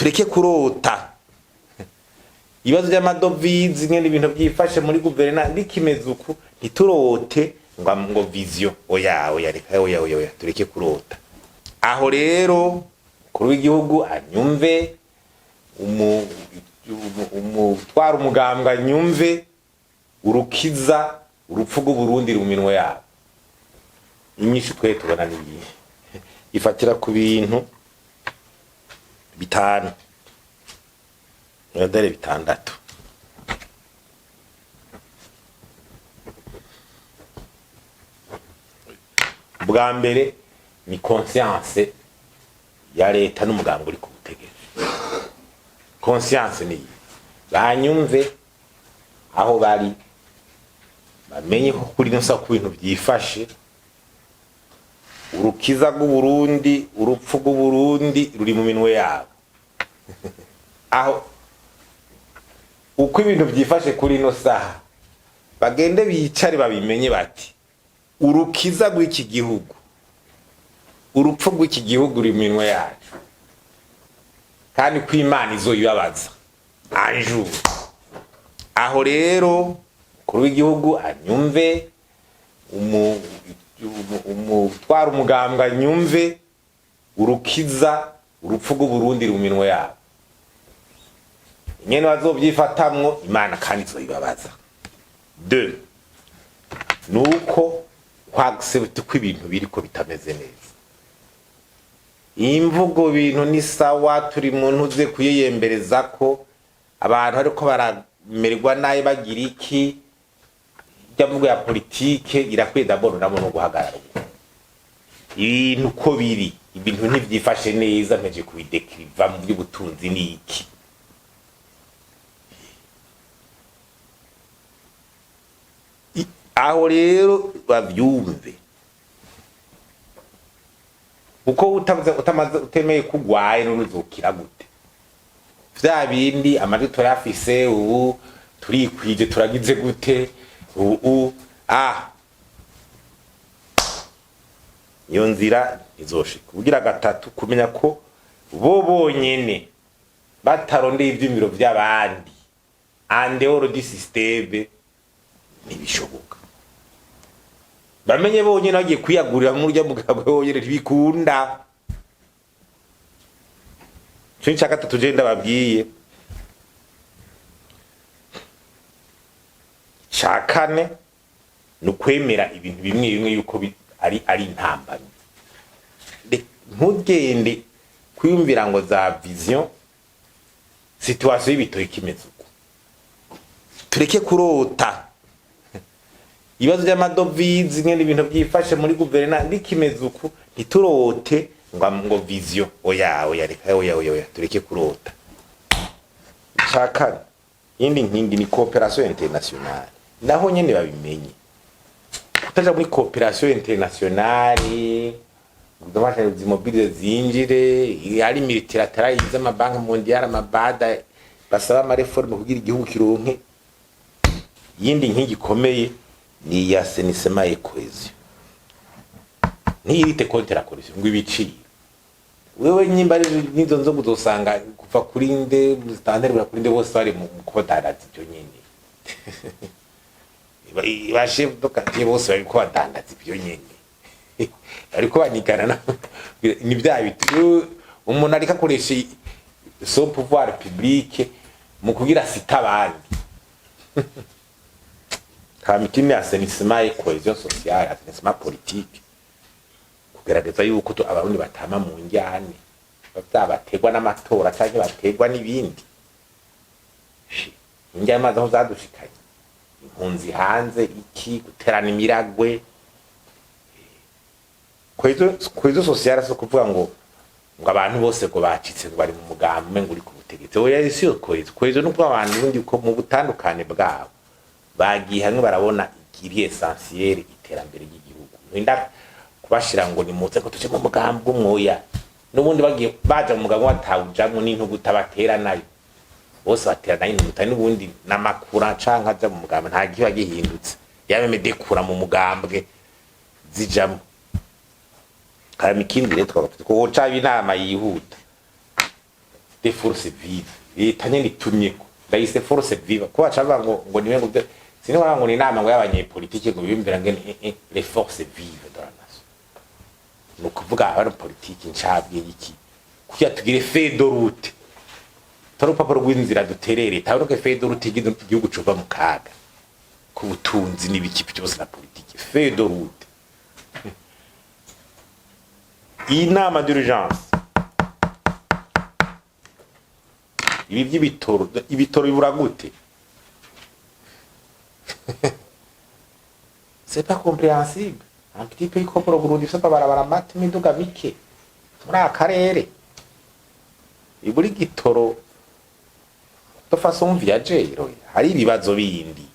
tureke kurota ibibazo by'amadovize ingene ibintu byifashe muri guverinoma bikimeze uku ntiturote ngo vision oya reka oya tureke kurota. Aho rero kuri w'igihugu anyumve umutwara umugambwa anyumve Urukiza urupfu rw'Uburundi mu minwe yabo. Inyishu twe tubona niyi ifatira ku bintu bitanu yadare bitandatu. Bwa mbere ni conscience ya leta n'umugambwe uri ku butegetsi. Conscience ni banyumve aho bari bamenye ko kuri nsa ku bintu byifashe. Urukiza rw'Uburundi urupfu rw'Uburundi ruri mu minwe yabo. Aho uko ibintu byifashe kuri no saha bagende bicare babimenye bati urukiza rw'iki gihugu urupfu rw'iki gihugu ruri mu minwe yacu kandi ko Imana izoyibabaza anju. Aho rero kuri w'igihugu anyumve umutwara umugambwa anyumve Urukiza urupfu rw'Uburundi ruri mu minwe yabo. Ingene bazobyifatamwo Imana kandi izoyibabaza. 2 nuko kwaccepte ko ibintu biriko bitameze neza. Imvugo bintu ni sawa turi muntu uze kuyeyembereza ko abantu ariko baramerwa naye bagira iki mvugo ya politike irakwiye d'abord nabo no guhagarara. Ibintu ko biri ibintu ntivyifashe neza mpeje kubidekriva mu by'ubutunzi niki. Aho rero bavyumve uko utamaze utemeye kugwaye n'uruzukira gute vya bindi amaduto yafise ubu turikwije turagize gute iyo nzira izoshika. Kugira gatatu kumenya ko bo bonyene batarondeye ivyimiro by'abandi ande oro di systeme nibishoboka. Bamenye bonyene bagiye kwiyagurira mu rya mugabo bonyene ntibikunda. Cyo nshaka tutugenda babwiye shakane nukwemera ibintu bimwe yuko ari intambamyi. Ntugende kwiyumvira ngo za vision situation y'ibitoyi kimeze uko. Tureke kurota ibibazo by'amadovize ingene ibintu byifashe muri guverinoma bikimeze uku ntiturote ngo vision oya reka oya tureke kurota. Shakane yindi nkingi ni coopération internationale. Naho nyene babimenye kutaja muri coopération internationale udabasha zimobilize zinjire ari multilateral z'amabanki mondiale amabada basaba ama reforme kugira igihugu kironke. Yindi nkingi komeye ni ya senisema et cohesion. Ntiyite contre la corruption ngo ibiciro wewe nyimba nizo nzo kuzosanga kuva kuri nde standard bwa kuri nde bose bari mu kodandaza ibyo nyene. Bashe dokati bose bari ko badandaza ibyo nyene. Ariko banigana ni bya bitu umuntu ariko akoresha son pouvoir public mu kugira sita abandi. Kamitime asenisema et cohesion sociale asenisema politique kugerageza yuko abarundi batama mu njyane bazabategwa n'amatora cyangwa bategwa n'ibindi. Njya maze aho zadushikanye impunzi hanze iki guterana imiragwe cohesion sociale so kuvuga ngo abantu bose ko bacitse ngo bari mu mugambi ngo uri ku butegetsi. Oya isi cohesion nuko abantu bundi ko mu butandukane bwabo bagiye hamwe barabona ikiri essentiel iterambere ry'igihugu. Winda kubashira ngo ni mutse ko tuje mu mugambi umwoya n'ubundi bagiye baje mu mugambi watawujamwe n'intugu tabatera nayo bose baterana n'intugu n'ubundi namakura canka aja mu mugambi nta gihe bagihindutse yabemede kura mu mugambwe zijamwe. Kandi ikindi rero twaba ko woca inama yihuta des forces vives leta nyene itumyeko ndayise force vive ko acaba ngo niwe ngo sinema ngo ni nama ngo y'abanyepolitike ngo biyumvira ngene les forces vives de la nation no kuvuga abari politiki ncabwe iki kuya tugire feuille de route tari urupapuro rw'inzira duterere taburuke feuille de route igihugu cova mu kaga ku butunzi n'ibiki byose na politiki feuille de route inama d'urgence ibi vy'ibitoro bibura gute c'est pas compréhensible un petit pays comme Urukiza ifite barabara mate imiduga mike muri akarere iburi gitoro de façon viagère hari ibibazo bindi